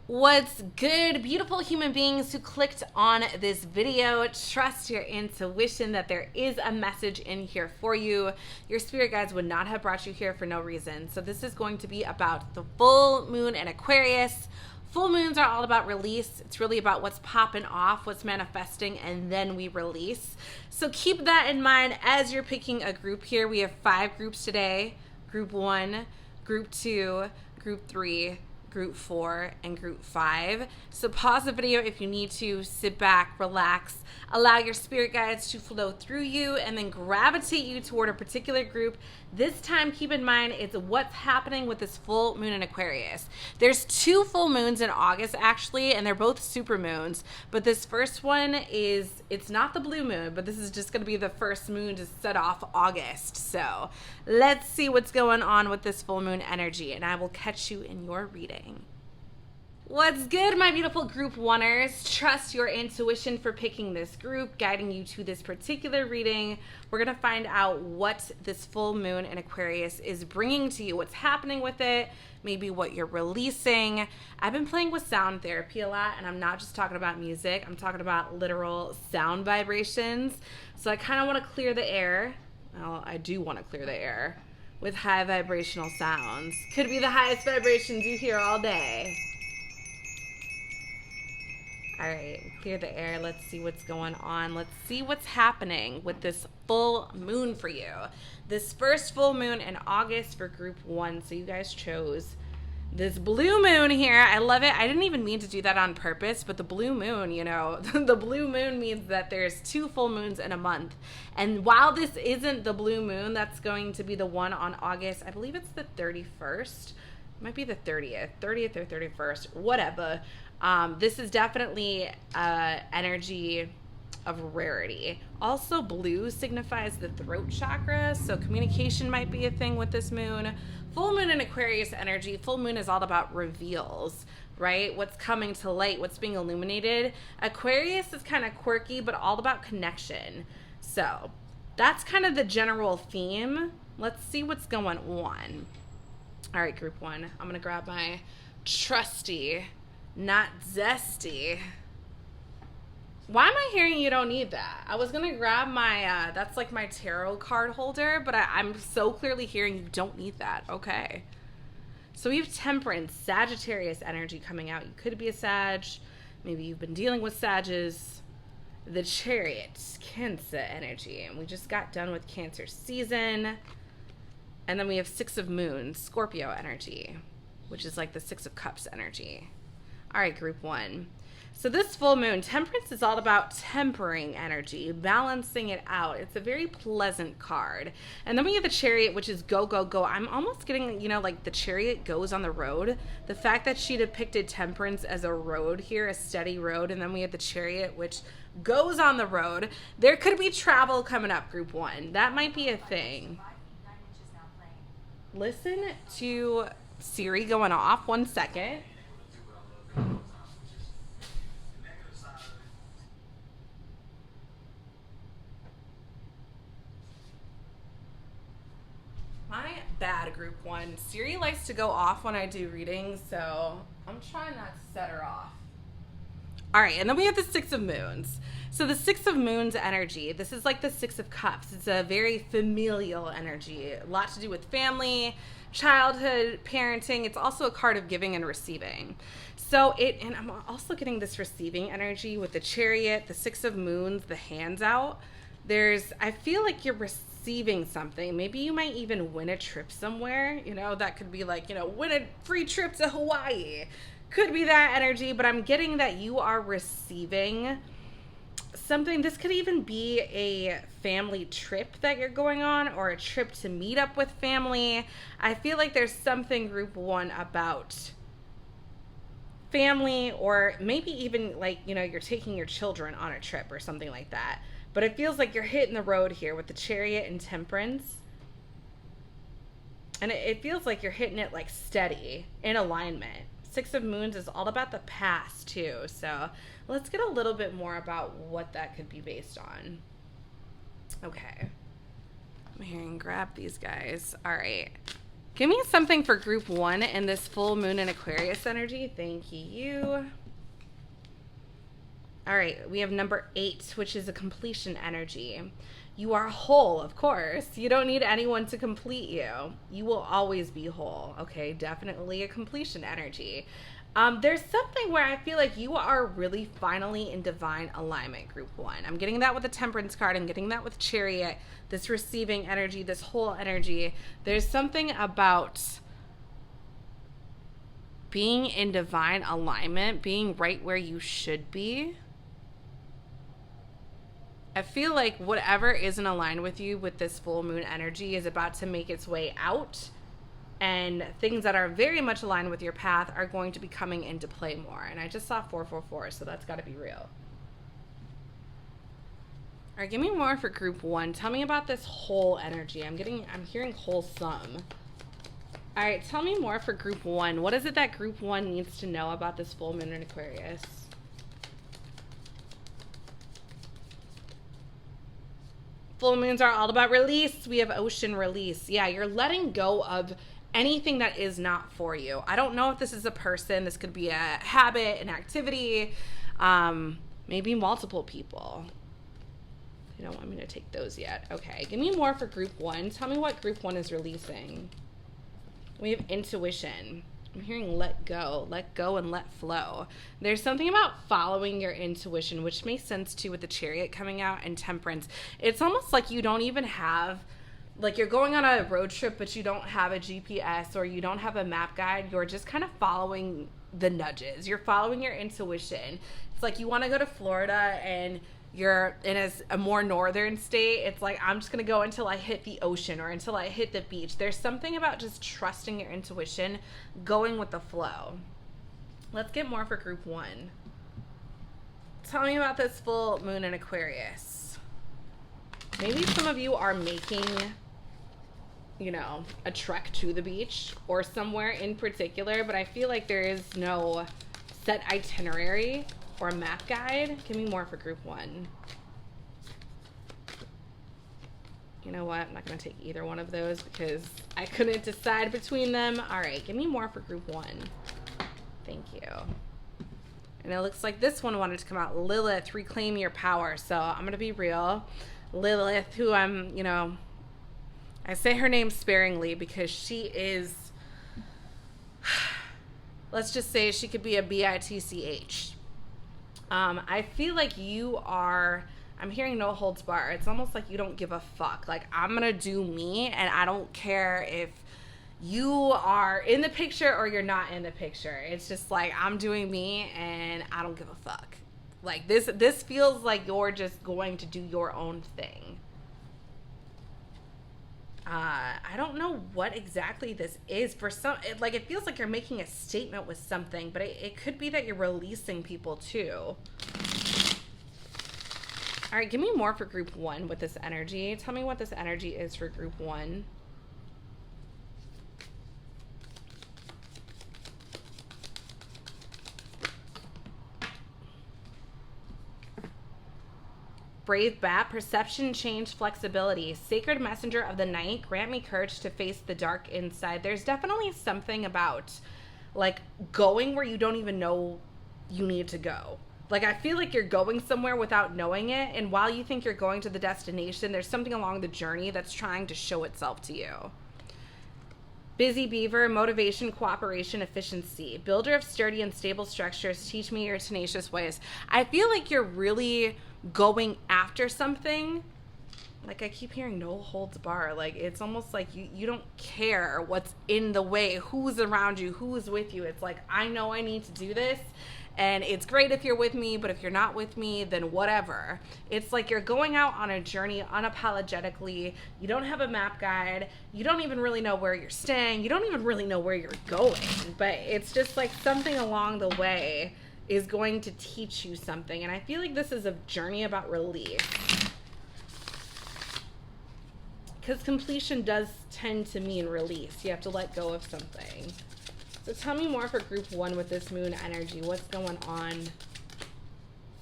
What's good, beautiful human beings who clicked on this video? Trust your intuition that there is a message in here for you. Your spirit guides would not have brought you here for no reason. So this is going to be about the full moon in Aquarius. Full moons are all about release. It's really about what's popping off, what's manifesting, and then we release. So keep that in mind as you're picking a group here. We have 5 groups today. Group 1, Group 2, Group 3, Group 4, and Group 5. So pause the video if you need to, sit back, relax, allow your spirit guides to flow through you and then gravitate you toward a particular group. This time, keep in mind, it's what's happening with this full moon in Aquarius. There's 2 full moons in August, actually, and they're both super moons. But this first one it's not the blue moon, but this is just going to be the first moon to set off August. So let's see what's going on with this full moon energy, and I will catch you in your reading. What's good, my beautiful group 1ers? Trust your intuition for picking this group, guiding you to this particular reading. We're going to find out what this full moon in Aquarius is bringing to you, what's happening with it, maybe what you're releasing. I've been playing with sound therapy a lot, and I'm not just talking about music. I'm talking about literal sound vibrations. So I kind of want to clear the air. Well, I do want to clear the air with high vibrational sounds. Could be the highest vibrations you hear all day. All right, clear the air. Let's see what's going on. Let's see what's happening with this full moon for you. This first full moon in August for group 1. So you guys chose this blue moon here. I love it. I didn't even mean to do that on purpose, but the blue moon, you know, the blue moon means that there's 2 full moons in a month. And while this isn't the blue moon, that's going to be the one on August. I believe it's the 31st. It might be the 30th or 31st, whatever. This is definitely energy of rarity. Also, blue signifies the throat chakra, so communication might be a thing with this moon. Full moon in Aquarius energy. Full moon is all about reveals, right? What's coming to light, what's being illuminated. Aquarius is kind of quirky, but all about connection. So that's kind of the general theme. Let's see what's going on. All right, group 1. I'm going to grab my trusty, not zesty. Why am I hearing you don't need that? I was going to grab my, that's like my tarot card holder, but I'm so clearly hearing you don't need that. Okay. So we have Temperance, Sagittarius energy coming out. You could be a Sag. Maybe you've been dealing with Sages. The Chariot, Cancer energy. And we just got done with Cancer season. And then we have 6 of Moons, Scorpio energy, which is like the 6 of Cups energy. All right, group 1. So this full moon, Temperance is all about tempering energy, balancing it out. It's a very pleasant card. And then we have the Chariot, which is go, go, go. I'm almost getting, you know, like the Chariot goes on the road. The fact that she depicted Temperance as a road here, a steady road, and then we have the Chariot, which goes on the road. There could be travel coming up, group 1. That might be a thing. Listen to Siri going off. 1 second. My bad, group 1. Siri likes to go off when I do readings, so I'm trying not to set her off. All right, and then we have the 6 of Moons. So the 6 of Moons energy, this is like the 6 of Cups. It's a very familial energy, a lot to do with family, childhood, parenting. It's also a card of giving and receiving. So and I'm also getting this receiving energy with the Chariot, the 6 of Moons, the hands out. I feel like you're receiving something. Maybe you might even win a trip somewhere. You know, that could be like, you know, win a free trip to Hawaii. Could be that energy, but I'm getting that you are receiving something. This could even be a family trip that you're going on, or a trip to meet up with family. I feel like there's something, group 1, about family, or maybe even like, you know, you're taking your children on a trip or something like that. But it feels like you're hitting the road here with the Chariot and Temperance. And it feels like you're hitting it like steady, in alignment. 6 of Moons is all about the past too. So let's get a little bit more about what that could be based on. Okay. I'm here and grab these guys. All right. Give me something for group 1 in this full moon in Aquarius energy. Thank you. All right, we have number 8, which is a completion energy. You are whole, of course. You don't need anyone to complete you. You will always be whole. Okay, definitely a completion energy. There's something where I feel like you are really finally in divine alignment, group 1. I'm getting that with the Temperance card. I'm getting that with Chariot, this receiving energy, this whole energy. There's something about being in divine alignment, being right where you should be. I feel like whatever isn't aligned with you with this full moon energy is about to make its way out, and things that are very much aligned with your path are going to be coming into play more. And I just saw 444, so that's got to be real. All right, give me more for group 1. Tell me about this whole energy. I'm hearing wholesome. All right, tell me more for group 1. What is it that group 1 needs to know about this full moon in Aquarius? Full moons are all about release. We have ocean release. Yeah, you're letting go of anything that is not for you. I don't know if this is a person. This could be a habit, an activity, maybe multiple people. You don't want me to take those yet. Okay, give me more for group 1. Tell me what group 1 is releasing. We have intuition. I'm hearing let go and let flow. There's something about following your intuition, which makes sense too with the Chariot coming out, and Temperance. It's almost like you don't even have, like you're going on a road trip, but you don't have a GPS or you don't have a map guide. You're just kind of following the nudges. You're following your intuition. It's like you want to go to Florida and you're in a more northern state. It's like, I'm just going to go until I hit the ocean or until I hit the beach. There's something about just trusting your intuition, going with the flow. Let's get more for group 1. Tell me about this full moon in Aquarius. Maybe some of you are making, you know, a trek to the beach or somewhere in particular, but I feel like there is no set itinerary or a map guide. Give me more for group 1. You know what? I'm not going to take either one of those because I couldn't decide between them. All right, give me more for group 1. Thank you. And it looks like this one wanted to come out. Lilith, reclaim your power. So I'm going to be real. Lilith, who I'm, you know, I say her name sparingly because she is, let's just say she could be a bitch. I feel like you are, I'm hearing no holds bar. It's almost like you don't give a fuck. Like, I'm going to do me, and I don't care if you are in the picture or you're not in the picture. It's just like, I'm doing me, and I don't give a fuck. Like, this feels like you're just going to do your own thing. I don't know what exactly this is. For some, it feels like you're making a statement with something, but it could be that you're releasing people too. All right, give me more for group 1 with this energy. Tell me what this energy is for group 1. Brave bat, perception, change, flexibility. Sacred messenger of the night, grant me courage to face the dark inside. There's definitely something about, like, going where you don't even know you need to go. Like, I feel like you're going somewhere without knowing it, and while you think you're going to the destination, there's something along the journey that's trying to show itself to you. Busy beaver, motivation, cooperation, efficiency. Builder of sturdy and stable structures, teach me your tenacious ways. I feel like you're really going after something. Like, I keep hearing no holds bar. Like, it's almost like you don't care what's in the way, who's around you, who's with you. It's like, I know I need to do this, and it's great if you're with me, but if you're not with me, then whatever. It's like you're going out on a journey unapologetically. You don't have a map guide. You don't even really know where you're staying. You don't even really know where you're going. But it's just like something along the way is going to teach you something. And I feel like this is a journey about release. Because completion does tend to mean release. You have to let go of something. So tell me more for group 1 with this moon energy. What's going on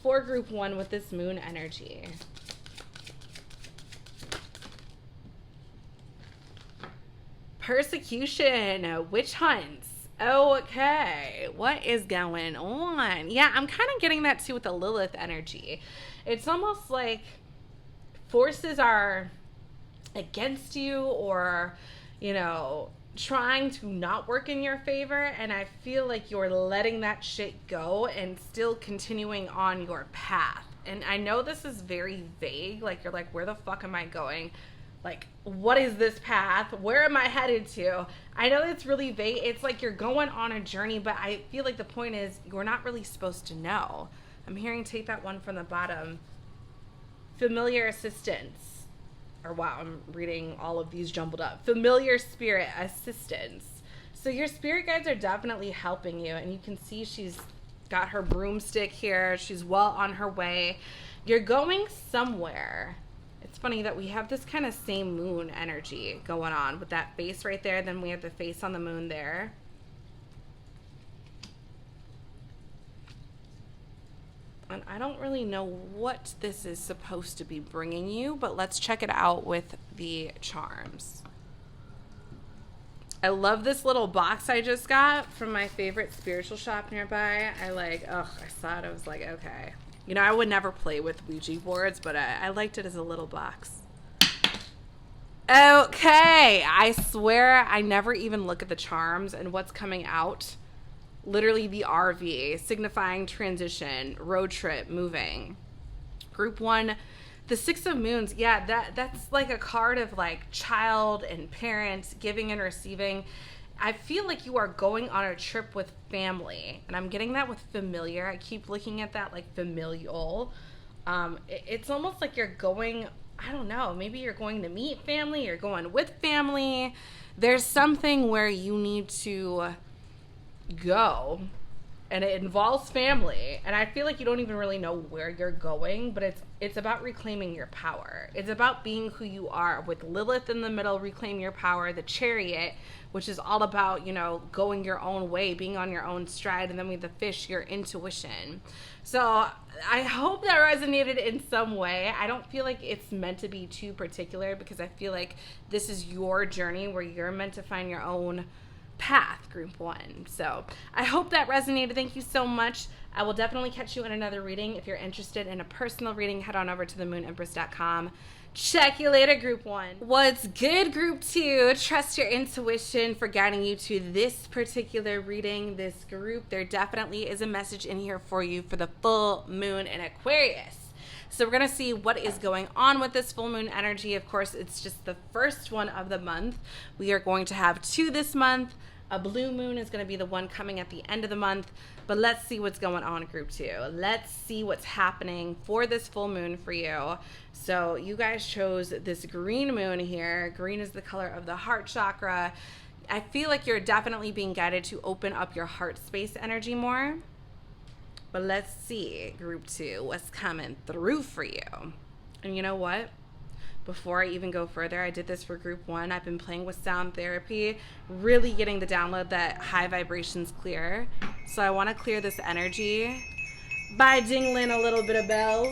for group 1 with this moon energy? Persecution, witch hunts. Okay, what is going on? Yeah, I'm kind of getting that too with the Lilith energy. It's almost like forces are against you, or, you know, trying to not work in your favor, and I feel like you're letting that shit go and still continuing on your path. And I know this is very vague, like you're like, where the fuck am I going? Like, what is this path? Where am I headed to? I know it's really vague. It's like you're going on a journey, but I feel like the point is you're not really supposed to know. I'm hearing, take that one from the bottom. Familiar assistance. Or wow, I'm reading all of these jumbled up. Familiar spirit assistance. So your spirit guides are definitely helping you, and you can see she's got her broomstick here. She's well on her way. You're going somewhere. It's funny that we have this kind of same moon energy going on with that face right there. Then we have the face on the moon there. And I don't really know what this is supposed to be bringing you, but let's check it out with the charms. I love this little box I just got from my favorite spiritual shop nearby. I saw it. I was like, okay. You know, I would never play with Ouija boards, but I liked it as a little box. Okay, I swear I never even look at the charms and what's coming out. Literally the RV, signifying transition, road trip, moving. Group 1, the 6 of Moons. Yeah, that's like a card of like child and parents, giving and receiving. I feel like you are going on a trip with family, and I'm getting that with familiar. I keep looking at that like familial. It's almost like you're going, I don't know, maybe you're going to meet family, you're going with family. There's something where you need to go, and it involves family, and I feel like you don't even really know where you're going, but it's about reclaiming your power. It's about being who you are, with Lilith in the middle. Reclaim your power. The Chariot, which is all about, you know, going your own way, being on your own stride, and then with the Fish, your intuition. So I hope that resonated in some way. I don't feel like it's meant to be too particular, because I feel like this is your journey where you're meant to find your own path, Group 1. So I hope that resonated. Thank you so much. I will definitely catch you in another reading. If you're interested in a personal reading, head on over to themooniempress.com. Check you later, Group 1. What's good, Group 2? Trust your intuition for guiding you to this particular reading, this group. There definitely is a message in here for you for the full moon in Aquarius. So we're going to see what is going on with this full moon energy. Of course, it's just the first one of the month. We are going to have 2 this month. A blue moon is going to be the one coming at the end of the month. But let's see what's going on, Group 2. Let's see what's happening for this full moon for you. So you guys chose this green moon here. Green is the color of the heart chakra. I feel like you're definitely being guided to open up your heart space energy more. But let's see, Group 2, what's coming through for you. And you know what? Before I even go further, I did this for Group 1. I've been playing with sound therapy, really getting the download that high vibrations clear. So I want to clear this energy by dingling a little bit of bells.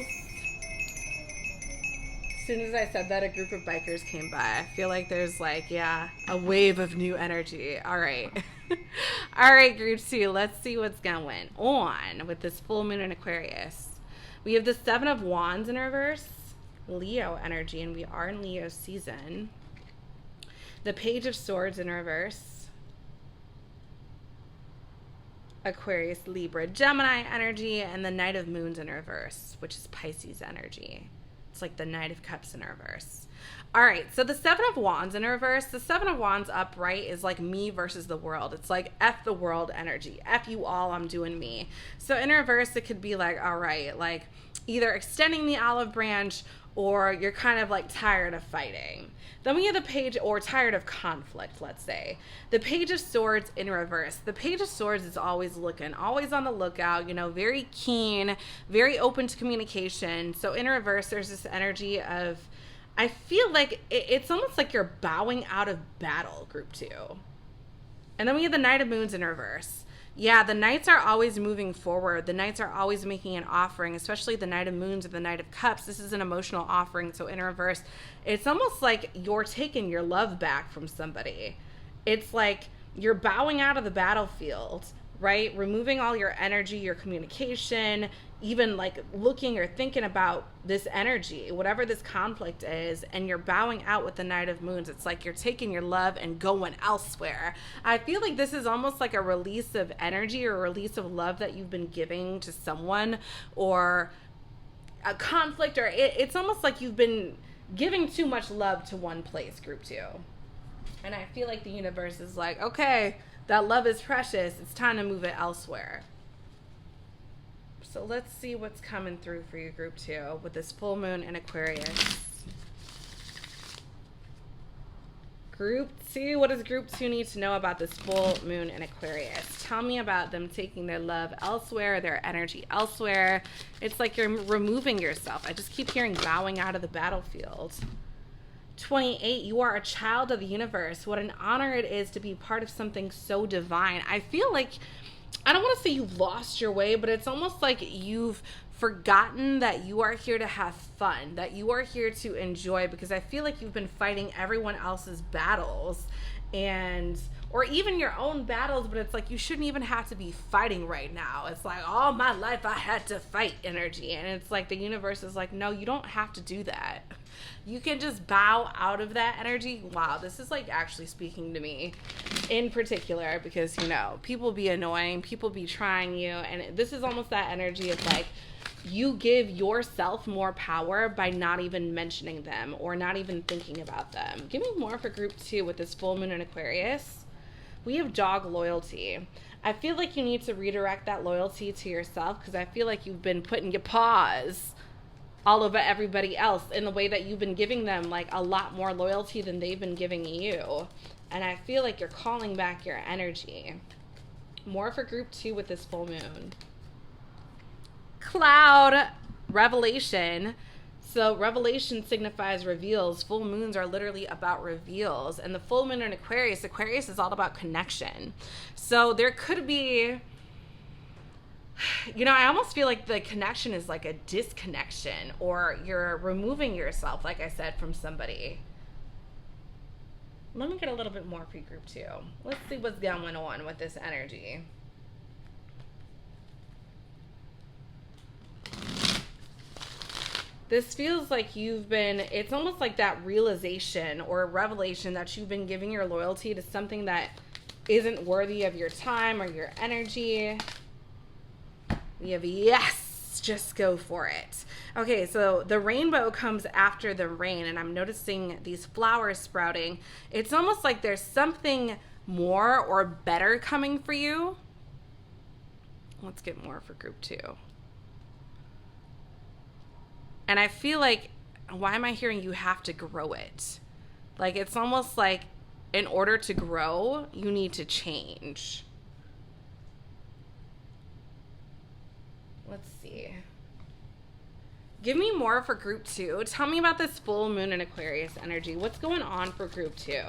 As soon as I said that, a group of bikers came by. I feel like there's like, yeah, a wave of new energy. All right. All right, Group 2, let's see what's going on with this full moon in Aquarius. We have the 7 of Wands in reverse, Leo energy, and we are in Leo season. The Page of Swords in reverse, Aquarius, Libra, Gemini energy, and the Knight of Moons in reverse, which is Pisces energy. It's like the Knight of Cups in reverse. All right, so the 7 of Wands in reverse, the 7 of Wands upright is like me versus the world. It's like F the world energy. F you all, I'm doing me. So in reverse, it could be like, all right, like either extending the olive branch, or you're kind of like tired of fighting. Then we have the Page, or tired of conflict, let's say. The Page of Swords in reverse. The Page of Swords is always looking, always on the lookout, you know, very keen, very open to communication. So in reverse, there's this energy of, I feel like it's almost like you're bowing out of battle, Group 2. And then we have the Knight of Moons in reverse. Yeah, the Knights are always moving forward. The Knights are always making an offering, especially the Knight of Moons or the Knight of Cups. This is an emotional offering. So in reverse, it's almost like you're taking your love back from somebody. It's like you're bowing out of the battlefield, right? Removing all your energy, your communication, even like looking or thinking about this energy, whatever this conflict is, and you're bowing out with the Knight of Moons. It's like you're taking your love and going elsewhere. I feel like this is almost like a release of energy or a release of love that you've been giving to someone, or a conflict, or it's almost like you've been giving too much love to one place, group 2. And I feel like the universe is like, okay, that love is precious. It's time to move it elsewhere. So let's see what's coming through for you, group 2, with this full moon in Aquarius. Group 2, what does group 2 need to know about this full moon in Aquarius? Tell me about them taking their love elsewhere, their energy elsewhere. It's like you're removing yourself. I just keep hearing bowing out of the battlefield. 28, you are a child of the universe. What an honor it is to be part of something so divine. I feel like, I don't want to say you've lost your way, but it's almost like you've forgotten that you are here to have fun, that you are here to enjoy, because I feel like you've been fighting everyone else's battles, and or even your own battles, but it's like you shouldn't even have to be fighting right now. It's like, all my life I had to fight energy, and it's like the universe is like, no, you don't have to do that. You can just bow out of that energy. Wow, this is like actually speaking to me in particular, because, you know, people be annoying, people be trying you, and this is almost that energy of like, you give yourself more power by not even mentioning them or not even thinking about them. Give me more for group 2 with this full moon in Aquarius. We have dog loyalty. I feel like you need to redirect that loyalty to yourself, because I feel like you've been putting your paws all over everybody else in the way that you've been giving them like a lot more loyalty than they've been giving you. And I feel like you're calling back your energy. More for group 2 with this full moon. Cloud revelation. So revelation signifies reveals. Full moons are literally about reveals. And the full moon in Aquarius is all about connection. So there could be, you know, I almost feel like the connection is like a disconnection, or you're removing yourself, like I said, from somebody. Let me get a little bit more for group 2. Let's see what's going on with this energy. This feels like you've been, it's almost like that realization or revelation that you've been giving your loyalty to something that isn't worthy of your time or your energy. We have yes, just go for it. Okay, so the rainbow comes after the rain, and I'm noticing these flowers sprouting. It's almost like there's something more or better coming for you. Let's get more for group 2. And I feel like, why am I hearing you have to grow it? Like, it's almost like in order to grow, you need to change. Let's see. Give me more for group 2. Tell me about this full moon in Aquarius energy. What's going on for group 2?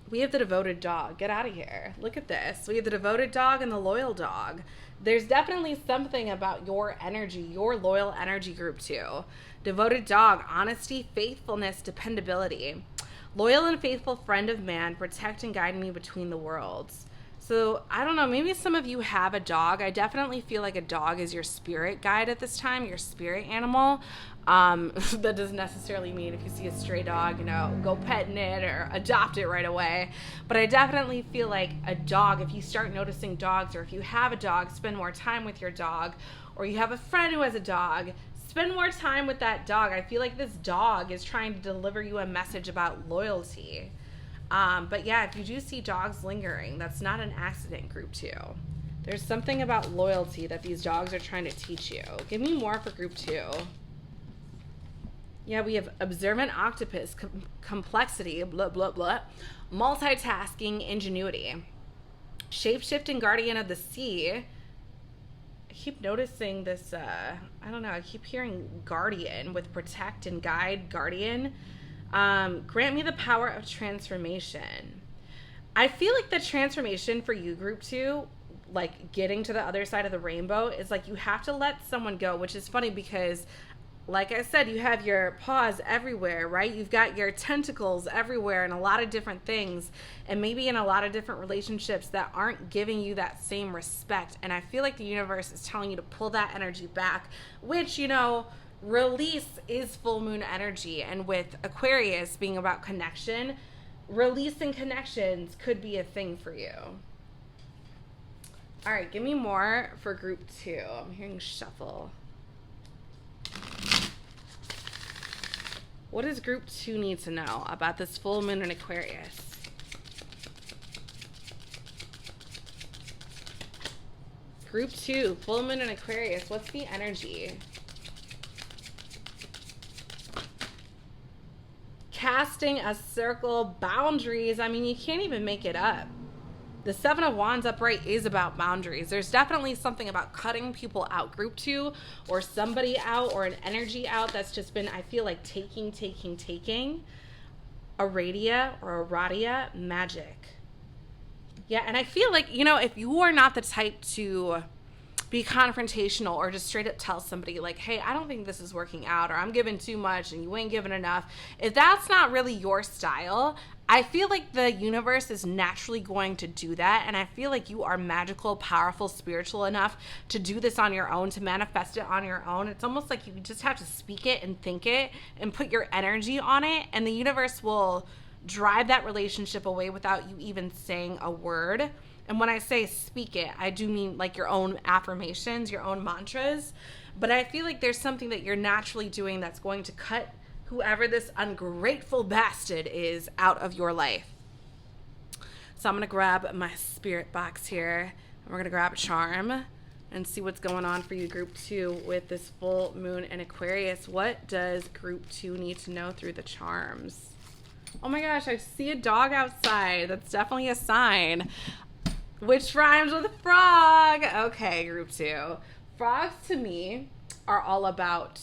We have the devoted dog. Get out of here. Look at this. We have the devoted dog and the loyal dog. There's definitely something about your energy, your loyal energy, group 2. Devoted dog, honesty, faithfulness, dependability. Loyal and faithful friend of man, protect and guide me between the worlds. So, I don't know, maybe some of you have a dog. I definitely feel like a dog is your spirit guide at this time, your spirit animal. That doesn't necessarily mean if you see a stray dog, you know, go petting it or adopt it right away. But I definitely feel like a dog, if you start noticing dogs, or if you have a dog, spend more time with your dog, or you have a friend who has a dog, spend more time with that dog. I feel like this dog is trying to deliver you a message about loyalty. But yeah, if you do see dogs lingering, that's not an accident, group 2. There's something about loyalty that these dogs are trying to teach you. Give me more for group 2. Yeah, we have observant octopus, complexity, blah, blah, blah, multitasking, ingenuity, shape-shifting guardian of the sea. I keep noticing this, I don't know, I keep hearing guardian with protect and guide, guardian. Grant me the power of transformation. I feel like the transformation for you, group 2, like getting to the other side of the rainbow, is like you have to let someone go, which is funny because like I said, you have your paws everywhere, right? You've got your tentacles everywhere and a lot of different things, and maybe in a lot of different relationships that aren't giving you that same respect. And I feel like the universe is telling you to pull that energy back, which, you know, release is full moon energy. And with Aquarius being about connection, releasing connections could be a thing for you. All right, give me more for group 2. I'm hearing shuffle. What does group 2 need to know about this full moon in Aquarius? Group 2, full moon in Aquarius. What's the energy? Casting a circle, boundaries. I mean, you can't even make it up. The 7 of Wands upright is about boundaries. There's definitely something about cutting people out, group 2, or somebody out, or an energy out that's just been, I feel like, taking. A radia or a radia magic. Yeah, and I feel like, you know, if you are not the type to be confrontational or just straight up tell somebody like, hey, I don't think this is working out, or I'm giving too much and you ain't giving enough, if that's not really your style, I feel like the universe is naturally going to do that. And I feel like you are magical, powerful, spiritual enough to do this on your own, to manifest it on your own. It's almost like you just have to speak it and think it and put your energy on it, and the universe will drive that relationship away without you even saying a word. And when I say speak it, I do mean like your own affirmations, your own mantras. But I feel like there's something that you're naturally doing that's going to cut whoever this ungrateful bastard is out of your life. So I'm going to grab my spirit box here, and we're going to grab a charm and see what's going on for you, group 2, with this full moon in Aquarius. What does group 2 need to know through the charms? Oh my gosh, I see a dog outside. That's definitely a sign. Which rhymes with frog. Okay, group 2. Frogs to me are all about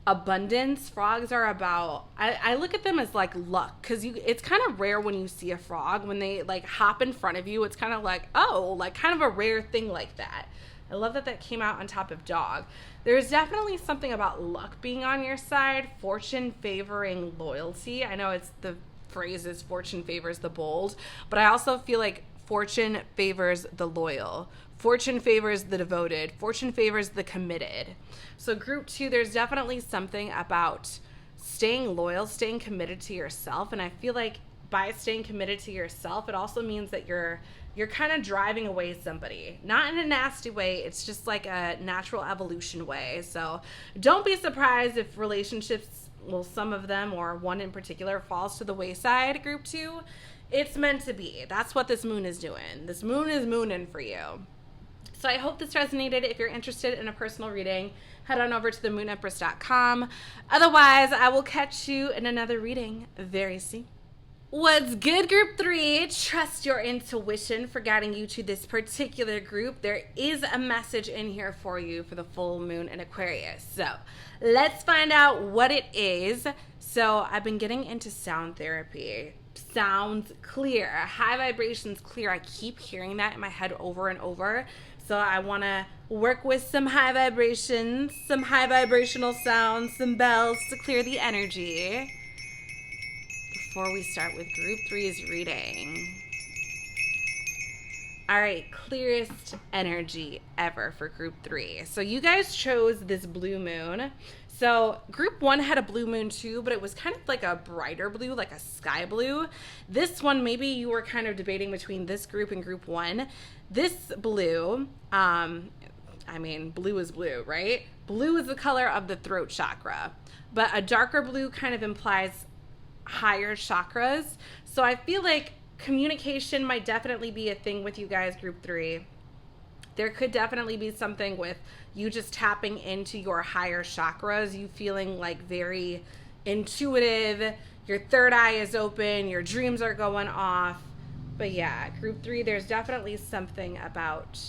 abundance. Frogs are about, I look at them as like luck, because it's kind of rare when you see a frog. When they like hop in front of you, it's kind of like, oh, like kind of a rare thing like that. I love that that came out on top of dog. There's definitely something about luck being on your side, fortune favoring loyalty. I know it's the phrase is fortune favors the bold, but I also feel like fortune favors the loyal. Fortune favors the devoted. Fortune favors the committed. So group 2, there's definitely something about staying loyal, staying committed to yourself. And I feel like by staying committed to yourself, it also means that you're kind of driving away somebody. Not in a nasty way. It's just like a natural evolution way. So don't be surprised if relationships, well, some of them or one in particular falls to the wayside, group 2. It's meant to be. That's what this moon is doing. This moon is mooning for you. So I hope this resonated. If you're interested in a personal reading, head on over to themoonempress.com. Otherwise, I will catch you in another reading very soon. What's good, group 3? Trust your intuition for guiding you to this particular group. There is a message in here for you for the full moon in Aquarius. So let's find out what it is. So I've been getting into sound therapy. Sounds clear, high vibrations clear. I keep hearing that in my head over and over. So I want to work with some high vibrations, some high vibrational sounds, some bells to clear the energy before we start with group 3's reading. All right, clearest energy ever for group 3. So you guys chose this blue moon. So group 1 had a blue moon too, but it was kind of like a brighter blue, like a sky blue. This one, maybe you were kind of debating between this group and group 1. This blue, I mean, blue is blue, right? Blue is the color of the throat chakra, but a darker blue kind of implies higher chakras. So I feel like communication might definitely be a thing with you guys, group 3. There could definitely be something with you just tapping into your higher chakras, you feeling like very intuitive, your third eye is open, your dreams are going off. But yeah, group 3, there's definitely something about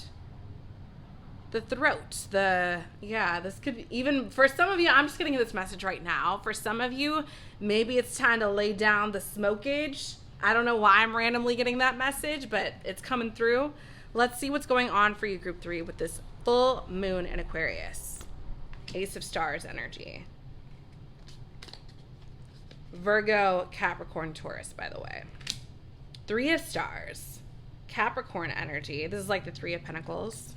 the throat. This could be, even for some of you, I'm just getting this message right now. For some of you, maybe it's time to lay down the smokage. I don't know why I'm randomly getting that message, but it's coming through. Let's see what's going on for you, group 3, with this full moon in Aquarius. Ace of Stars energy. Virgo, Capricorn, Taurus, by the way. 3 of Stars, Capricorn energy. This is like the 3 of Pentacles.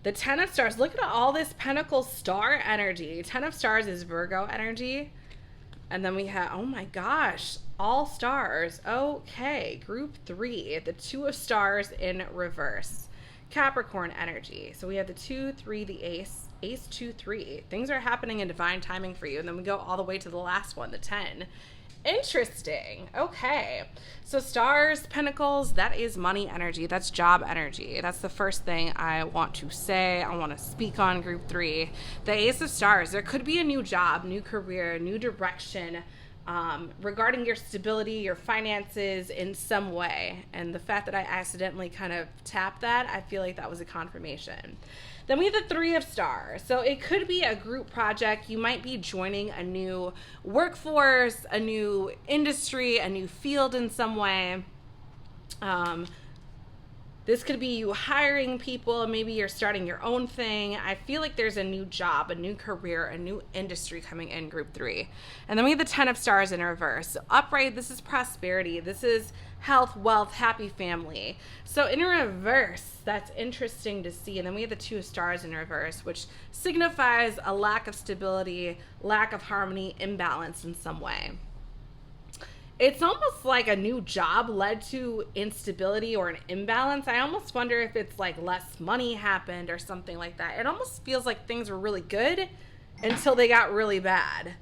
The 10 of Stars. Look at all this Pentacle star energy. 10 of Stars is Virgo energy. And then we have, oh my gosh, all stars. Okay, group 3. The 2 of Stars in reverse. Capricorn energy. So we have the 2, 3, the ace. Ace, 2, 3. Things are happening in divine timing for you. And then we go all the way to the last one, the 10. Interesting. Okay. So stars, pentacles, that is money energy. That's job energy. That's the first thing I want to say. I want to speak on group 3. The Ace of Stars. There could be a new job, new career, new direction regarding your stability, your finances in some way. And the fact that I accidentally kind of tapped that, I feel like that was a confirmation. Then we have the 3 of Stars. So it could be a group project. You might be joining a new workforce, a new industry, a new field in some way. This could be you hiring people. Maybe you're starting your own thing. I feel like there's a new job, a new career, a new industry coming in group 3. And then we have the 10 of Stars in reverse. So upright, this is prosperity. This is health, wealth, happy family. So in reverse, that's interesting to see. And then we have the 2 of Stars in reverse, which signifies a lack of stability, lack of harmony, imbalance in some way. It's almost like a new job led to instability or an imbalance. I almost wonder if it's like less money happened or something like that. It almost feels like things were really good until they got really bad.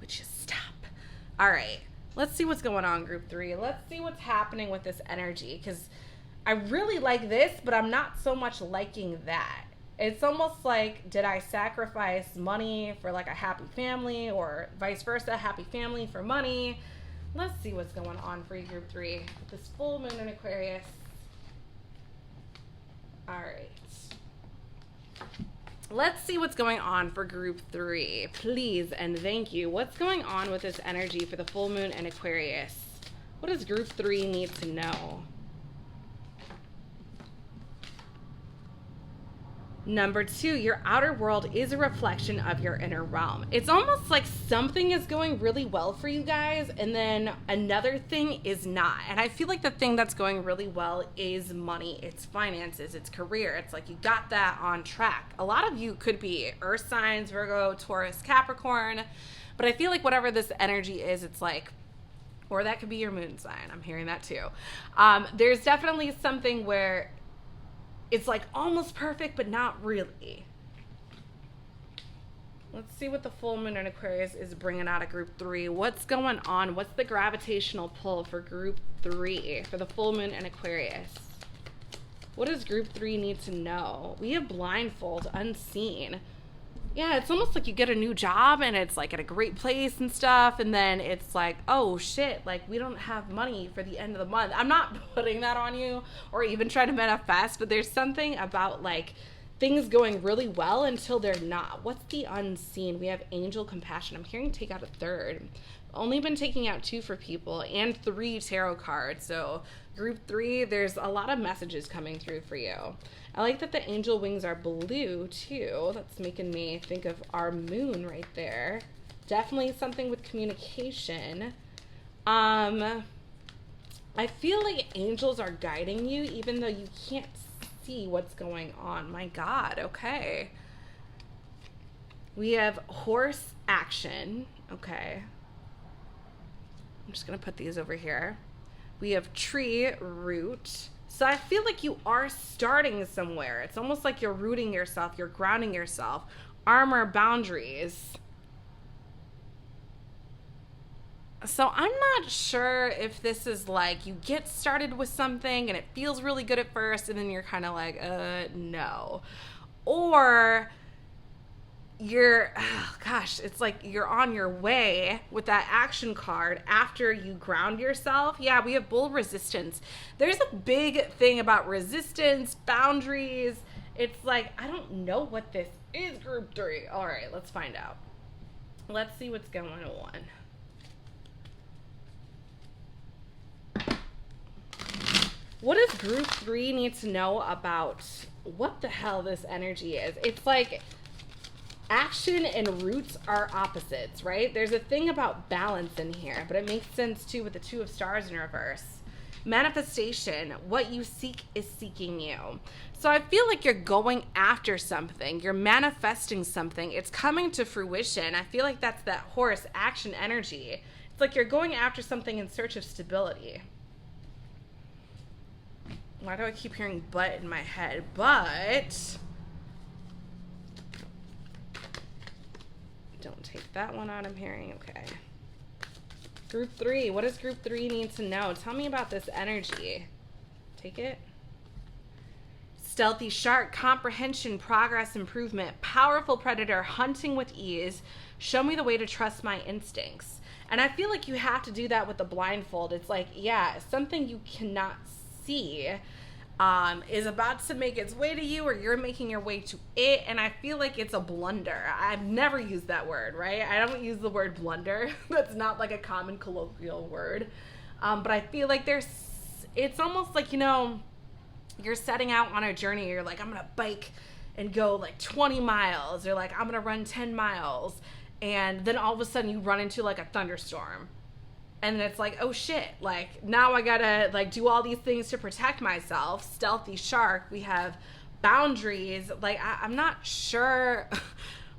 Would you stop? All right. Let's see what's going on, group 3. Let's see what's happening with this energy, because I really like this, but I'm not so much liking that. It's almost like, did I sacrifice money for like a happy family, or vice versa, happy family for money? Let's see what's going on for you, group 3, with this full moon in Aquarius. All right. Let's see what's going on for group 3. Please and thank you. What's going on with this energy for the full moon in Aquarius? What does group 3 need to know? Number 2, your outer world is a reflection of your inner realm. It's almost like something is going really well for you guys, and then another thing is not. And I feel like the thing that's going really well is money, it's finances, it's career. It's like you got that on track. A lot of you could be earth signs, Virgo, Taurus, Capricorn, but I feel like whatever this energy is, it's like, or that could be your moon sign. I'm hearing that too. There's definitely something where it's like almost perfect, but not really. Let's see what the full moon in Aquarius is bringing out of group 3. What's going on? What's the gravitational pull for group 3 for the full moon in Aquarius? What does group 3 need to know? We have blindfold, unseen. Yeah, it's almost like you get a new job and it's like at a great place and stuff, and then it's like, oh shit, like we don't have money for the end of the month. I'm not putting that on you or even trying to manifest, but there's something about like things going really well until they're not. What's the unseen? We have angel compassion. I'm hearing take out a 3rd. Only been taking out 2 for people and 3 tarot cards. So group 3, there's a lot of messages coming through for you. I like that the angel wings are blue too. That's making me think of our moon right there. Definitely something with communication. I feel like angels are guiding you even though you can't see what's going on. My God, okay. We have horse action. Okay. I'm just going to put these over here. We have tree root. So I feel like you are starting somewhere. It's almost like you're rooting yourself. You're grounding yourself. Armor, boundaries. So I'm not sure if this is like you get started with something and it feels really good at first and then you're kind of like, no. Or you're, oh gosh, it's like you're on your way with that action card after you ground yourself. Yeah, we have bull resistance. There's a big thing about resistance, boundaries. It's like, I don't know what this is, group 3. All right, let's find out. Let's see what's going on. What does group 3 need to know about what the hell this energy is? It's like, Action and roots are opposites, right? There's a thing about balance in here, but it makes sense too with the Two of Stars in reverse. Manifestation, what you seek is seeking you. So I feel like you're going after something. You're manifesting something. It's coming to fruition. I feel like that's that horse action energy. It's like you're going after something in search of stability. Why do I keep hearing but in my head? But don't take that one out. I'm hearing, okay. Group 3. What does group 3 need to know? Tell me about this energy. Take it. Stealthy shark, comprehension, progress, improvement, powerful predator, hunting with ease. Show me the way to trust my instincts. And I feel like you have to do that with the blindfold. It's like, yeah, something you cannot see is about to make its way to you, or you're making your way to it. And I feel like it's a blunder. I've never used that word, right? I don't use the word blunder. That's not like a common colloquial word. But I feel like it's almost like, you know, you're setting out on a journey. You're like, I'm going to bike and go like 20 miles, or like, I'm going to run 10 miles. And then all of a sudden you run into like a thunderstorm. And then it's like, oh shit, like now I gotta like do all these things to protect myself. Stealthy shark, we have boundaries. Like I'm not sure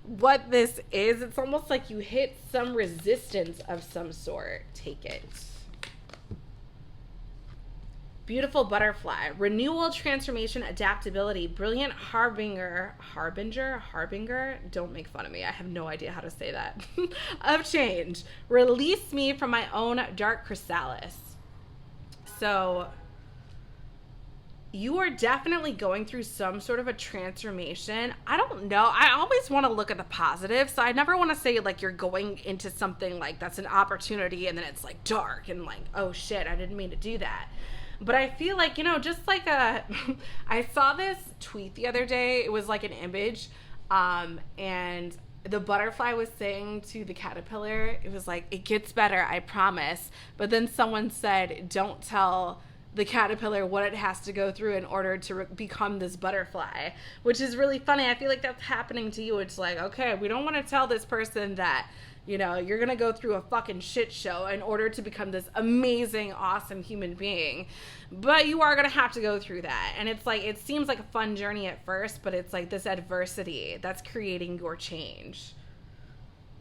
what this is. It's almost like you hit some resistance of some sort. Take it. Beautiful butterfly, renewal, transformation, adaptability, brilliant harbinger, don't make fun of me. I have no idea how to say that. Of change. Release me from my own dark chrysalis. So you are definitely going through some sort of a transformation. I don't know. I always want to look at the positive. So I never want to say like you're going into something like that's an opportunity and then it's like dark and like, oh shit, I didn't mean to do that. But I feel like, you know, just like I saw this tweet the other day. It was like an image, and the butterfly was saying to the caterpillar, it was like, it gets better, I promise. But then someone said, don't tell the caterpillar what it has to go through in order to become this butterfly, which is really funny. I feel like that's happening to you. It's like, okay, we don't want to tell this person that, you know, you're going to go through a fucking shit show in order to become this amazing, awesome human being. But you are going to have to go through that. And it's like, it seems like a fun journey at first, but it's like this adversity that's creating your change.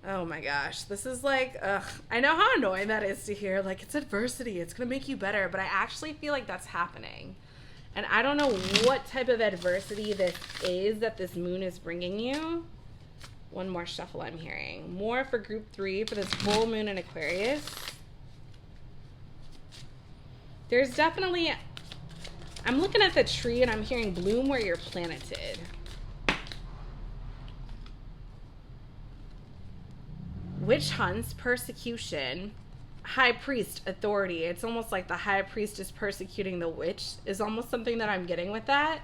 Oh my gosh. This is like, I know how annoying that is to hear. Like, it's adversity. It's going to make you better. But I actually feel like that's happening. And I don't know what type of adversity this is that this moon is bringing you. One more shuffle I'm hearing. More for group 3 for this full moon in Aquarius. There's definitely, I'm looking at the tree and I'm hearing bloom where you're planted. Witch hunts, persecution, high priest, authority. It's almost like the high priest is persecuting the witch is almost something that I'm getting with that.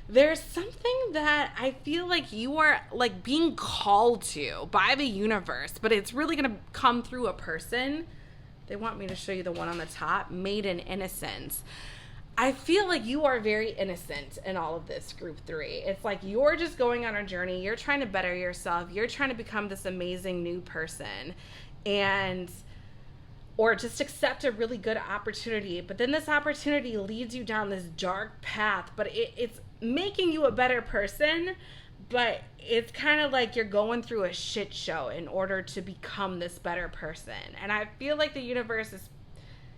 There's something that I feel like you are like being called to by the universe, but it's really going to come through a person. They want me to show you the one on the top, maiden innocence. I feel like you are very innocent in all of this, group 3. It's like you're just going on a journey. You're trying to better yourself. You're trying to become this amazing new person or just accept a really good opportunity. But then this opportunity leads you down this dark path, but it's making you a better person, but it's kind of like you're going through a shit show in order to become this better person. And I feel like the universe is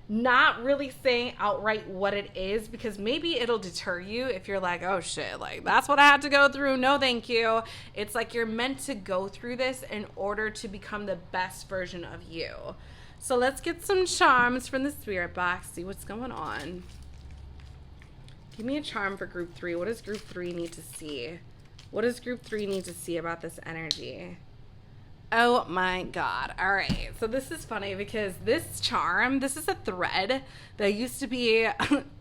not really saying outright what it is, because maybe it'll deter you if you're like, oh shit, like that's what I had to go through. No, thank you. It's like you're meant to go through this in order to become the best version of you. So let's get some charms from the spirit box, see what's going on. Give me a charm for group 3. What does group 3 need to see? What does group 3 need to see about this energy? Oh my God. All right. So this is funny because this charm, this is a thread that used to be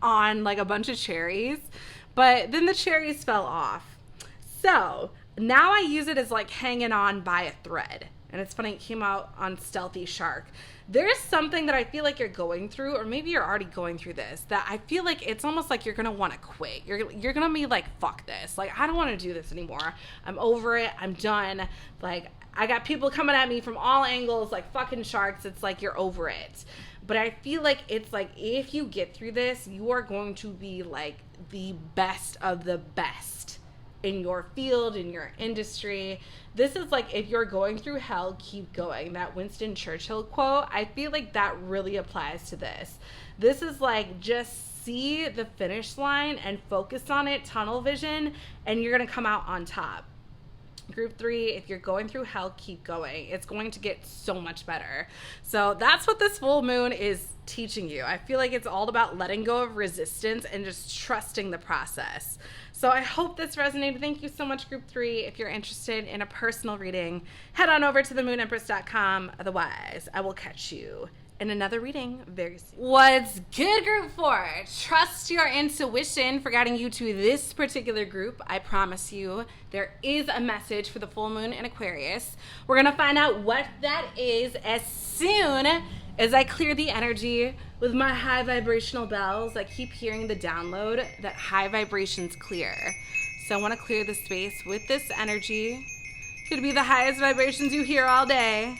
on like a bunch of cherries, but then the cherries fell off. So now I use it as like hanging on by a thread. And it's funny, it came out on Stealthy Shark. there's something that I feel like you're going through, or maybe you're already going through this, that I feel like it's almost like you're going to want to quit. You're going to be like, fuck this. Like, I don't want to do this anymore. I'm over it. I'm done. Like, I got people coming at me from all angles, like fucking sharks. It's like you're over it. But I feel like it's like if you get through this, you are going to be like the best of the best in your field, in your industry. This is like, if you're going through hell, keep going. That Winston Churchill quote, I feel like that really applies to this. This is like, just see the finish line and focus on it, tunnel vision, and you're going to come out on top. Group 3, if you're going through hell, keep going. It's going to get so much better. So that's what this full moon is teaching you. I feel like it's all about letting go of resistance and just trusting the process. So I hope this resonated. Thank you so much, Group 3. If you're interested in a personal reading, head on over to themoоnempress.com. Otherwise, I will catch you in another reading very soon. What's good, Group 4? Trust your intuition for guiding you to this particular group. I promise you there is a message for the full moon in Aquarius. We're going to find out what that is as soon as I clear the energy with my high vibrational bells. I keep hearing the download that high vibrations clear. So I want to clear the space with this energy. Could be the highest vibrations you hear all day.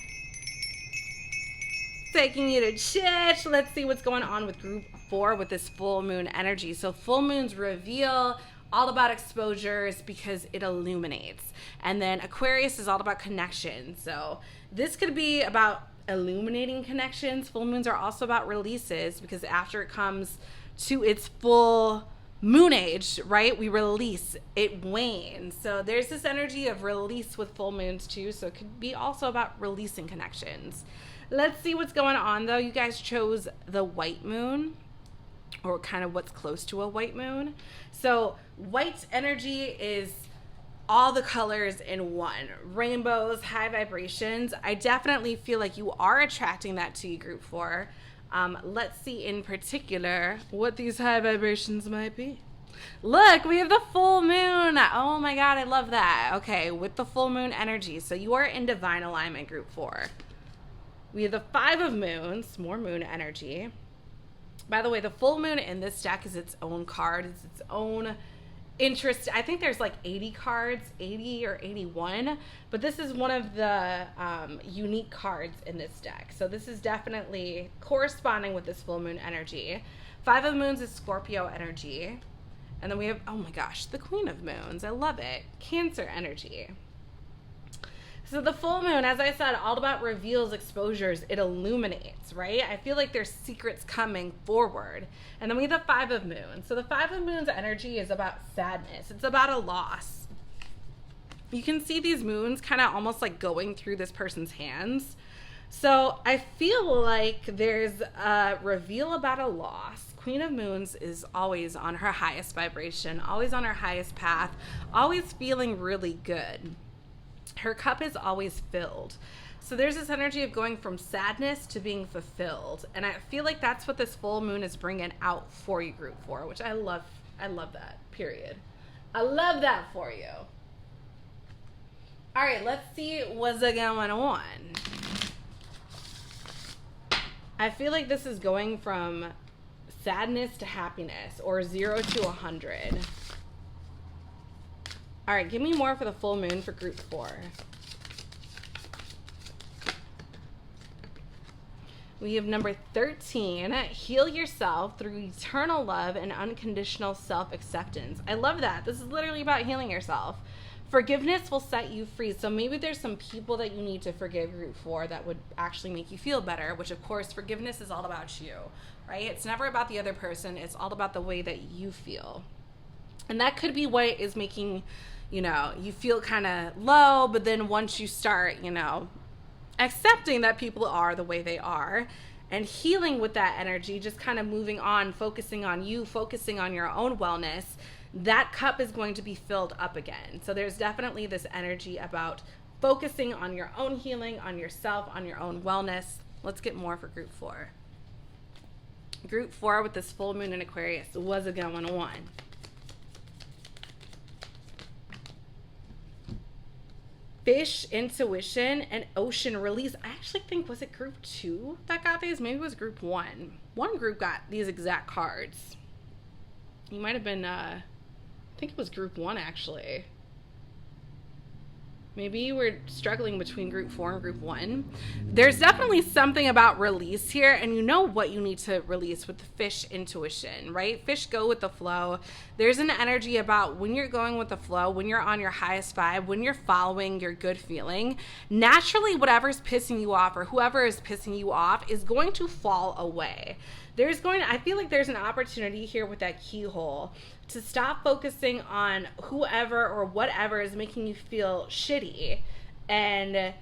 Taking you to church. Let's see what's going on with Group 4 with this full moon energy. So full moons reveal, all about exposures because it illuminates. And then Aquarius is all about connection. So this could be about illuminating connections. Full moons are also about releases because after it comes to its full moon age, right, we release, it wanes. So there's this energy of release with full moons too. So it could be also about releasing connections. Let's see what's going on, though. You guys chose the white moon, or kind of what's close to a white moon. So white energy is all the colors in one. Rainbows, high vibrations. I definitely feel like you are attracting that to you, Group 4. Let's see in particular what these high vibrations might be. Look, we have the full moon. Oh my God, I love that. Okay, with the full moon energy. So you are in divine alignment, Group 4. We have the 5 of moons, more moon energy. By the way, the full moon in this deck is its own card. It's its own interest. I think there's like 80 cards, 80 or 81. But this is one of the unique cards in this deck. So this is definitely corresponding with this full moon energy. 5 of moons is Scorpio energy. And then we have, oh my gosh, the Queen of Moons. I love it. Cancer energy. So the full moon, as I said, all about reveals, exposures, it illuminates, right? I feel like there's secrets coming forward. And then we have the 5 of moons. So the 5 of moons energy is about sadness. It's about a loss. You can see these moons kind of almost like going through this person's hands. So I feel like there's a reveal about a loss. Queen of Moons is always on her highest vibration, always on her highest path, always feeling really good. Her cup is always filled. So there's this energy of going from sadness to being fulfilled. And I feel like that's what this full moon is bringing out for you, Group 4, which I love. I love that, period. I love that for you. All right, let's see what's going on. I feel like this is going from sadness to happiness, or 0 to 100. All right, give me more for the full moon for Group 4. We have number 13, heal yourself through eternal love and unconditional self-acceptance. I love that. This is literally about healing yourself. Forgiveness will set you free. So maybe there's some people that you need to forgive, Group 4, that would actually make you feel better, which of course, forgiveness is all about you, right? It's never about the other person. It's all about the way that you feel. And that could be what is making, you feel kind of low, but then once you start, accepting that people are the way they are and healing with that energy, just kind of moving on, focusing on you, focusing on your own wellness, that cup is going to be filled up again. So there's definitely this energy about focusing on your own healing, on yourself, on your own wellness. Let's get more for Group 4. Group 4 with this full moon in Aquarius. What's it going on? Fish, intuition, and ocean release. I actually think, was it group 2 that got these? Maybe it was group 1. One group got these exact cards. You might have been, I think it was group 1 actually. Maybe you were struggling between group 4 and group 1. There's definitely something about release here, and you know what you need to release with the fish intuition, right? Fish go with the flow. There's an energy about when you're going with the flow, when you're on your highest vibe, when you're following your good feeling, naturally whatever's pissing you off or whoever is pissing you off is going to fall away. I feel like there's an opportunity here with that keyhole to stop focusing on whoever or whatever is making you feel shitty and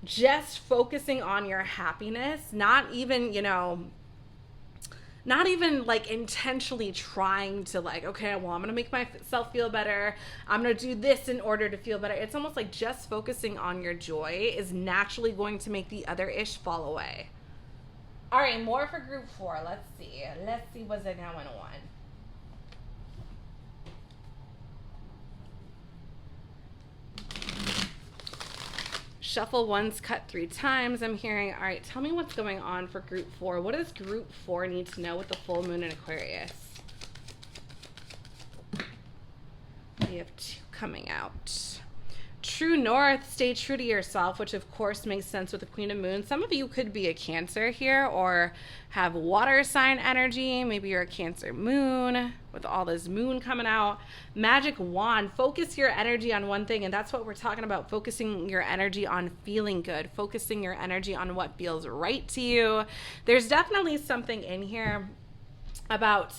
just focusing on your happiness, not even like intentionally trying to like, okay, well, I'm going to make myself feel better. I'm going to do this in order to feel better. It's almost like just focusing on your joy is naturally going to make the other ish fall away. All right, more for group 4. Let's see what's it going on. Shuffle once, cut 3 times. I'm hearing, all right, tell me what's going on for group 4. What does group 4 need to know with the full moon in Aquarius? We have 2 coming out. True North, stay true to yourself, which of course makes sense with the Queen of Moons. Some of you could be a Cancer here or have water sign energy. Maybe you're a Cancer moon with all this moon coming out. Magic wand, focus your energy on one thing, and that's what we're talking about, focusing your energy on feeling good, focusing your energy on what feels right to you. There's definitely something in here about,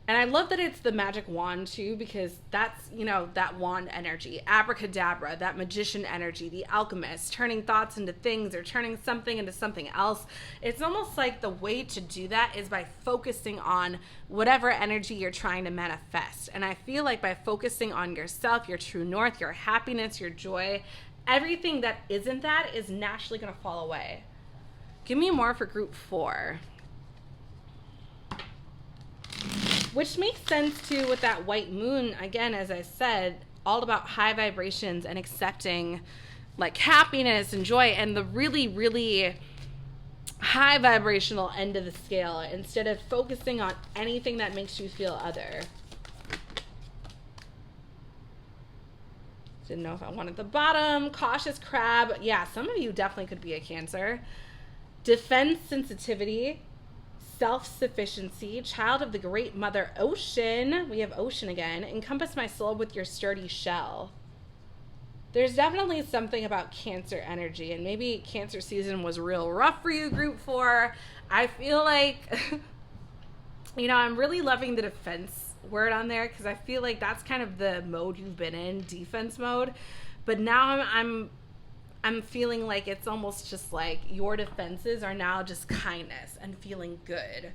and I love that it's the magic wand too, because that's, that wand energy, abracadabra, that magician energy, the alchemist, turning thoughts into things or turning something into something else. It's almost like the way to do that is by focusing on whatever energy you're trying to manifest. And I feel like by focusing on yourself, your true north, your happiness, your joy, everything that isn't that is naturally going to fall away. Give me more for group 4. Which makes sense too with that white moon. Again, as I said, all about high vibrations and accepting like happiness and joy and the really, really high vibrational end of the scale instead of focusing on anything that makes you feel other. Didn't know if I wanted the bottom. Cautious crab. Yeah, some of you definitely could be a Cancer. Defense sensitivity. Self-sufficiency, child of the great mother ocean. We have ocean again. Encompass my soul with your sturdy shell. There's definitely something about Cancer energy, and maybe Cancer season was real rough for you, group 4. I feel like, I'm really loving the defense word on there because I feel like that's kind of the mode you've been in, defense mode. But now I'm feeling like it's almost just like your defenses are now just kindness and feeling good.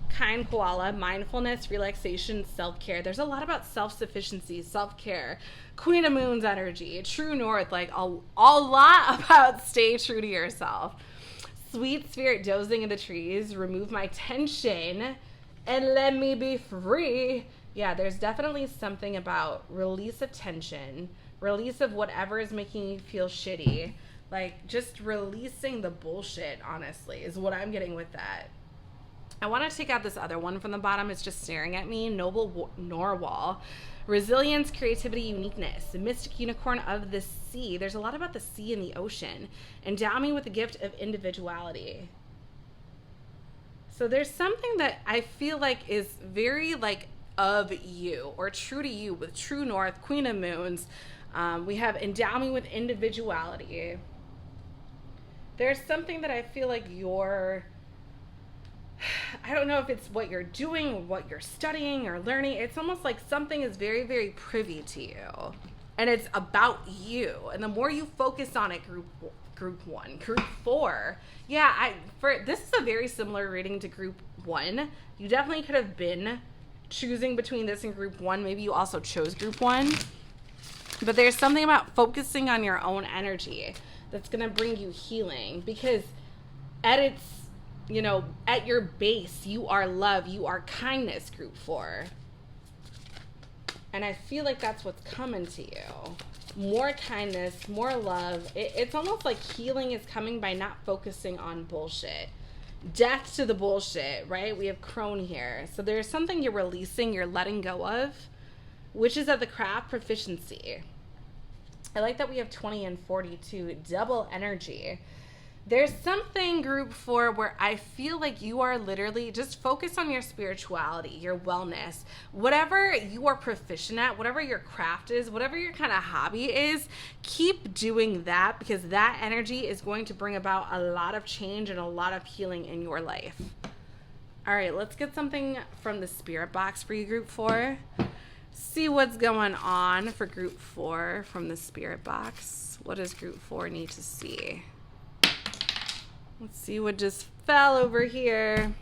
Kind koala, mindfulness, relaxation, self-care. There's a lot about self-sufficiency, self-care, Queen of Moons energy, true north, like a lot about stay true to yourself. Sweet spirit dozing in the trees, remove my tension and let me be free. Yeah, there's definitely something about release of tension, release of whatever is making you feel shitty. Like just releasing the bullshit, honestly, is what I'm getting with that. I want to take out this other one from the bottom. It's just staring at me. Noble Narwhal. Resilience, creativity, uniqueness. The mystic unicorn of the sea. There's a lot about the sea and the ocean. Endow me with the gift of individuality. So there's something that I feel like is very like of you or true to you with true north, Queen of Moons. We have endow me with individuality. There's something that I feel like I don't know if it's what you're doing or what you're studying or learning. It's almost like something is very, very privy to you and it's about you. And the more you focus on it, group 1, group 4. Yeah, this is a very similar reading to group 1. You definitely could have been choosing between this and group 1. Maybe you also chose group 1. But there's something about focusing on your own energy that's going to bring you healing, because at your base, you are love, you are kindness, group 4. And I feel like that's what's coming to you. More kindness, more love. It's almost like healing is coming by not focusing on bullshit. Death to the bullshit, right? We have crone here. So there's something you're releasing, you're letting go of, which is at the craft proficiency. I like that we have 20 and 42, double energy. There's something, group 4, where I feel like you are literally just focused on your spirituality, your wellness, whatever you are proficient at, whatever your craft is, whatever your kind of hobby is, keep doing that, because that energy is going to bring about a lot of change and a lot of healing in your life. All right, let's get something from the spirit box for you, group 4. See what's going on for group 4 from the spirit box. What does group 4 need to see? Let's see what just fell over here.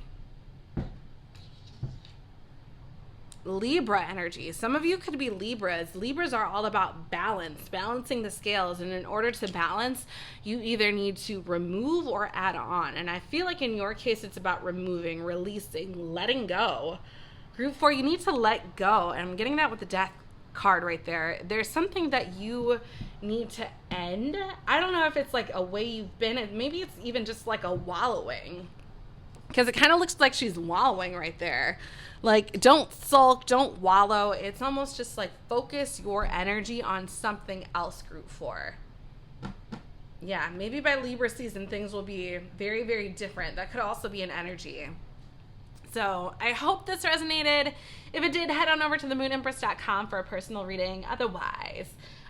Libra energy. Some of you could be Libras. Libras are all about balance, balancing the scales. And in order to balance, you either need to remove or add on. And I feel like in your case, it's about removing, releasing, letting go. Group 4, you need to let go. And I'm getting that with the death card right there. There's something that you need to end. I don't know if it's like a way you've been, and maybe it's even just like a wallowing, because it kind of looks like she's wallowing right there. Like, don't sulk, don't wallow. It's almost just like focus your energy on something else, group 4. Yeah, maybe by Libra season things will be very, very different. That could also be an energy. So I hope this resonated. If it did, head on over to themoonempress.com for a personal reading. Otherwise,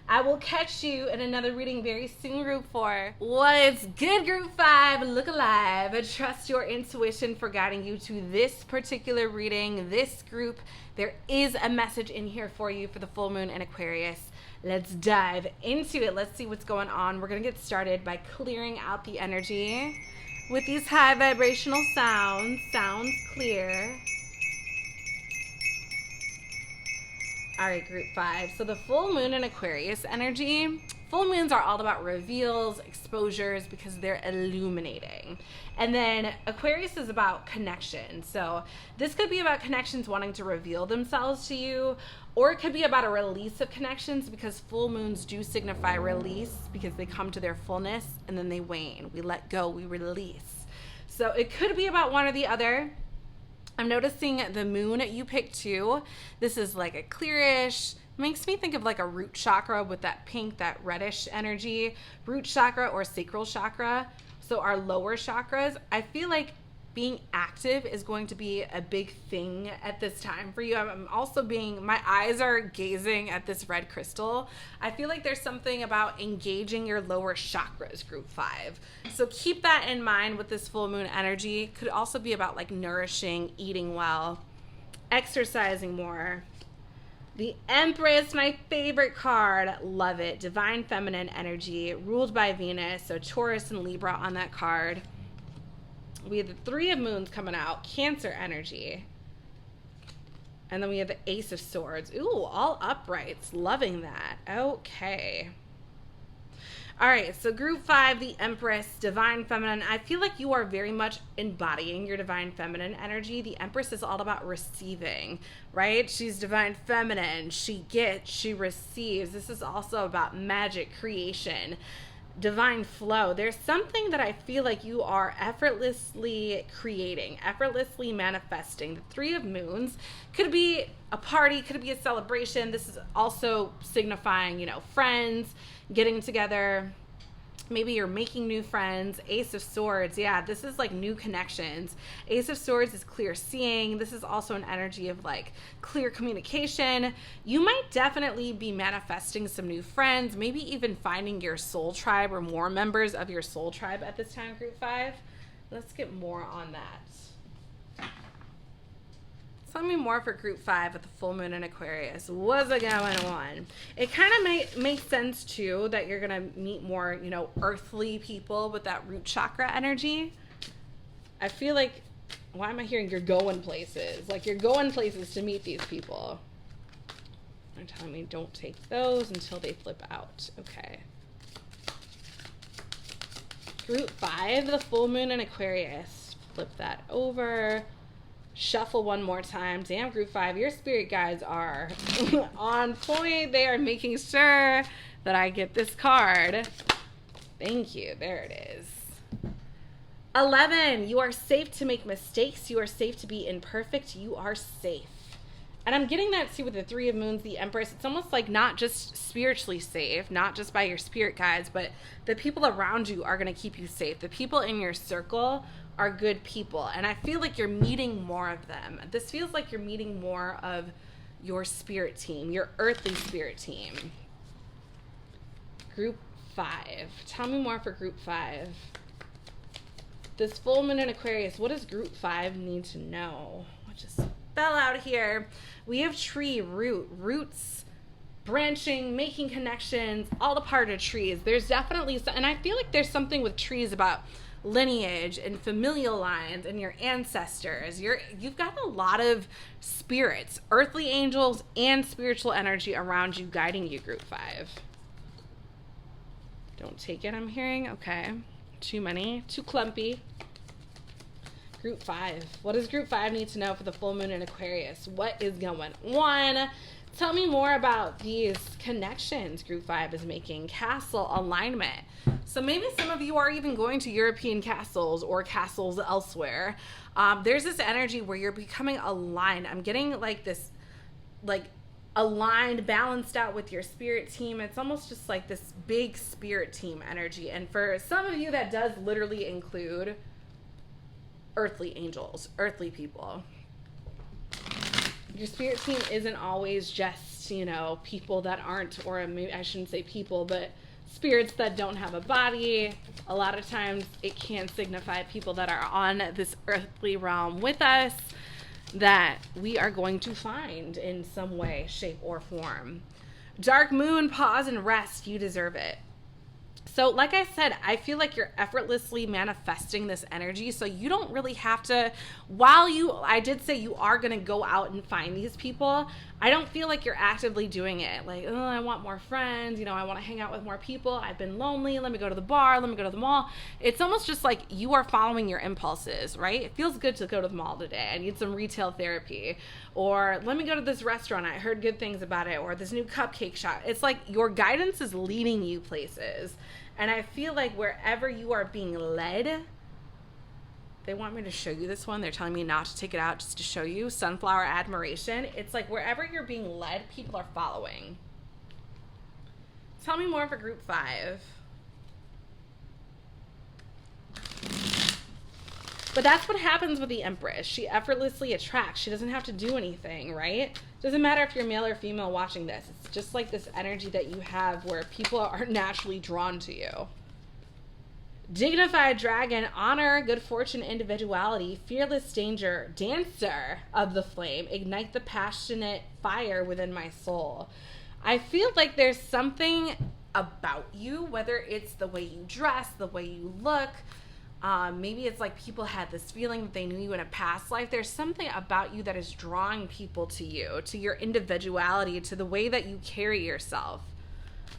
I will catch you in another reading very soon, group 4. What's good, group 5? Look alive. Trust your intuition for guiding you to this particular reading, this group. There is a message in here for you for the full moon in Aquarius. Let's dive into it. Let's see what's going on. We're going to get started by clearing out the energy with these high vibrational sounds. Sounds clear. All right, group 5. So the full moon in Aquarius energy, full moons are all about reveals, exposures, because they're illuminating. And then Aquarius is about connection. So this could be about connections wanting to reveal themselves to you, or it could be about a release of connections, because full moons do signify release, because they come to their fullness and then they wane. We let go, we release. So it could be about one or the other. I'm noticing the moon you picked too. This is like a clearish, makes me think of like a root chakra with that pink, that reddish energy. Root chakra or sacral chakra. So our lower chakras, I feel like being active is going to be a big thing at this time for you. I'm also my eyes are gazing at this red crystal. I feel like there's something about engaging your lower chakras, group 5. So keep that in mind with this full moon energy. Could also be about like nourishing, eating well, exercising more. The Empress, my favorite card. Love it. Divine feminine energy, ruled by Venus. So Taurus and Libra on that card. We have the 3 of Moons coming out, Cancer energy. And then we have the Ace of Swords. Ooh, all uprights. Loving that. Okay. All right, so group 5, the Empress, Divine Feminine. I feel like you are very much embodying your Divine Feminine energy. The Empress is all about receiving, right? She's Divine Feminine. She gets, she receives. This is also about magic, creation, divine flow. There's something that I feel like you are effortlessly creating, effortlessly manifesting. The 3 of Moons could be a party, could be a celebration. This is also signifying, you know, friends getting together. Maybe you're making new friends. Ace of Swords, yeah, this is like new connections. Ace of Swords is clear seeing. This is also an energy of like clear communication. You might definitely be manifesting some new friends, maybe even finding your soul tribe or more members of your soul tribe at this time, group 5. Let's get more on that. Tell me more for group 5 with the full moon in Aquarius. What's going on? It kind of makes sense too that you're gonna meet more, you know, earthly people with that root chakra energy. I feel like, why am I hearing you're going places? Like you're going places to meet these people. They're telling me don't take those until they flip out. Okay. Group 5, the full moon in Aquarius. Flip that over. Shuffle one more time. Damn, group 5, your spirit guides are on point. They are making sure that I get this card. Thank you. There it is. 11, you are safe to make mistakes. You are safe to be imperfect. You are safe. And I'm getting that too with the 3 of Moons, the Empress. It's almost like not just spiritually safe, not just by your spirit guides, but the people around you are going to keep you safe. The people in your circle are good people. And I feel like you're meeting more of them. This feels like you're meeting more of your spirit team, your earthly spirit team. Group 5. Tell me more for group 5. This full moon in Aquarius, what does group 5 need to know? What just fell out here? We have tree, roots, branching, making connections, all a part of trees. There's definitely, and I feel like there's something with trees about lineage and familial lines and your ancestors. You've got a lot of spirits, earthly angels and spiritual energy around you guiding you, group 5. Don't take it, I'm hearing. Okay. Too many, too clumpy. Group 5. What does group 5 need to know for the full moon in Aquarius? What is going on? Tell me more about these connections group 5 is making. Castle alignment. So maybe some of you are even going to European castles or castles elsewhere. There's this energy where you're becoming aligned. I'm getting like this, like aligned, balanced out with your spirit team. It's almost just like this big spirit team energy. And for some of you, that does literally include earthly angels, earthly people. Your spirit team isn't always just, you know, people that aren't, or I shouldn't say people, but spirits that don't have a body. A lot of times it can signify people that are on this earthly realm with us that we are going to find in some way, shape, or form. Dark moon, pause and rest. You deserve it. So like I said, I feel like you're effortlessly manifesting this energy. So you don't really have to, I did say you are going to go out and find these people. I don't feel like you're actively doing it. Like, oh, I want more friends. You know, I want to hang out with more people. I've been lonely. Let me go to the bar. Let me go to the mall. It's almost just like you are following your impulses, right? It feels good to go to the mall today. I need some retail therapy. Or let me go to this restaurant. I heard good things about it. Or this new cupcake shop. It's like your guidance is leading you places. And I feel like wherever you are being led, they want me to show you this one. They're telling me not to take it out just to show you. Sunflower admiration. It's like wherever you're being led, people are following. Tell me more for group 5. But that's what happens with the Empress. She effortlessly attracts. She doesn't have to do anything, right? Doesn't matter if you're male or female watching this. It's just like this energy that you have where people are naturally drawn to you. Dignified dragon, honor, good fortune, individuality, fearless danger, dancer of the flame, ignite the passionate fire within my soul. I feel like there's something about you, whether it's the way you dress, the way you look, maybe it's like people had this feeling that they knew you in a past life. There's something about you that is drawing people to you, to your individuality, to the way that you carry yourself,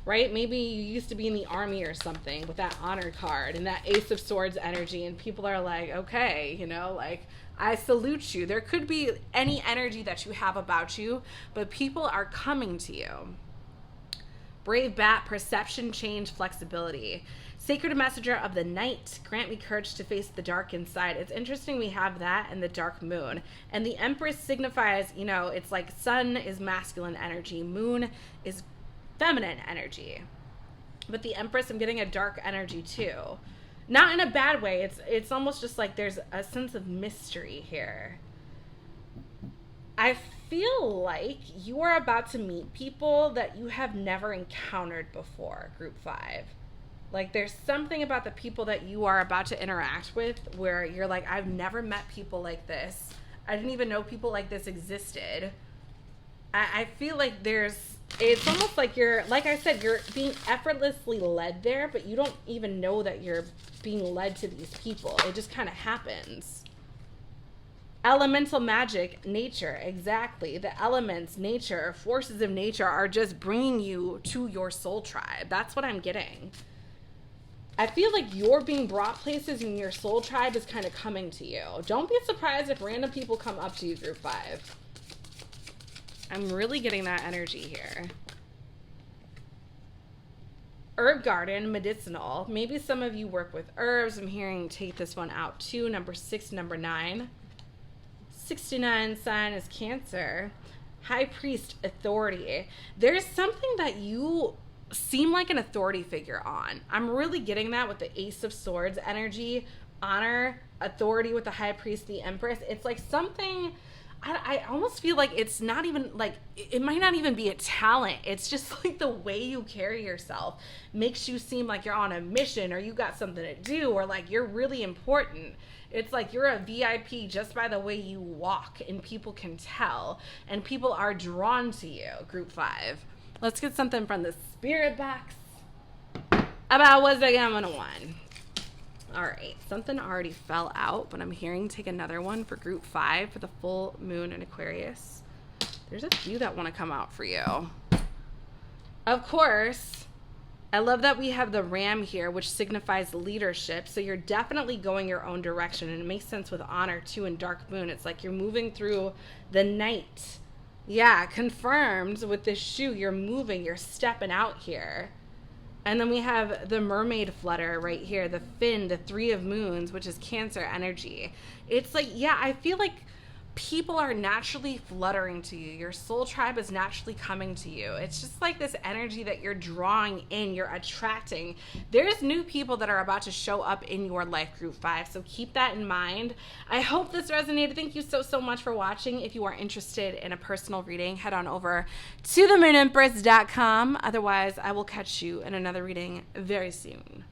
right? Maybe you used to be in the army or something with that honor card and that Ace of Swords energy, and people are like, okay, you know, like, I salute you. There could be any energy that you have about you, but people are coming to you. Brave bat, perception, change, flexibility. Sacred messenger of the night, grant me courage to face the dark inside. It's interesting we have that and the dark moon. And the Empress signifies, you know, it's like sun is masculine energy, moon is feminine energy. But the Empress, I'm getting a dark energy too. Not in a bad way. It's almost just like there's a sense of mystery here. I feel like you are about to meet people that you have never encountered before, group 5. Like there's something about the people that you are about to interact with where you're like, I've never met people like this. I didn't even know people like this existed. I feel like it's almost like you're, like I said, you're being effortlessly led there, but you don't even know that you're being led to these people. It just kind of happens. Elemental magic, nature, exactly. The elements, nature, forces of nature are just bringing you to your soul tribe. That's what I'm getting. I feel like you're being brought places and your soul tribe is kind of coming to you. Don't be surprised if random people come up to you, group 5. I'm really getting that energy here. Herb garden, medicinal. Maybe some of you work with herbs. I'm hearing take this one out too. Number 6, number 9. 69 sign is Cancer. High priest, authority. There's something that you seem like an authority figure on. I'm really getting that with the Ace of Swords energy, honor, authority with the high priest, the empress. It's like something, I almost feel like it's not even like, it might not even be a talent. It's just like the way you carry yourself makes you seem like you're on a mission, or you got something to do, or like you're really important. It's like you're a VIP just by the way you walk, and people can tell, and people are drawn to you, group 5. Let's get something from the spirit box about what's the going on. All right, something already fell out, but I'm hearing take another one for group 5 for the full moon in Aquarius. There's a few that want to come out for you. Of course, I love that we have the ram here, which signifies leadership. So you're definitely going your own direction, and it makes sense with honor too and dark moon. It's like you're moving through the night. Yeah, confirmed with this shoe. You're moving, you're stepping out here. And then we have the mermaid flutter right here, the fin, the 3 of moons, which is Cancer energy. It's like, yeah, I feel like people are naturally fluttering to you. Your soul tribe is naturally coming to you. It's just like this energy that you're drawing in, you're attracting. There's new people that are about to show up in your life, group 5. So keep that in mind. I hope this resonated. Thank you so much for watching. If you are interested in a personal reading, head on over to theMoonEmpress.com. Otherwise, I will catch you in another reading very soon.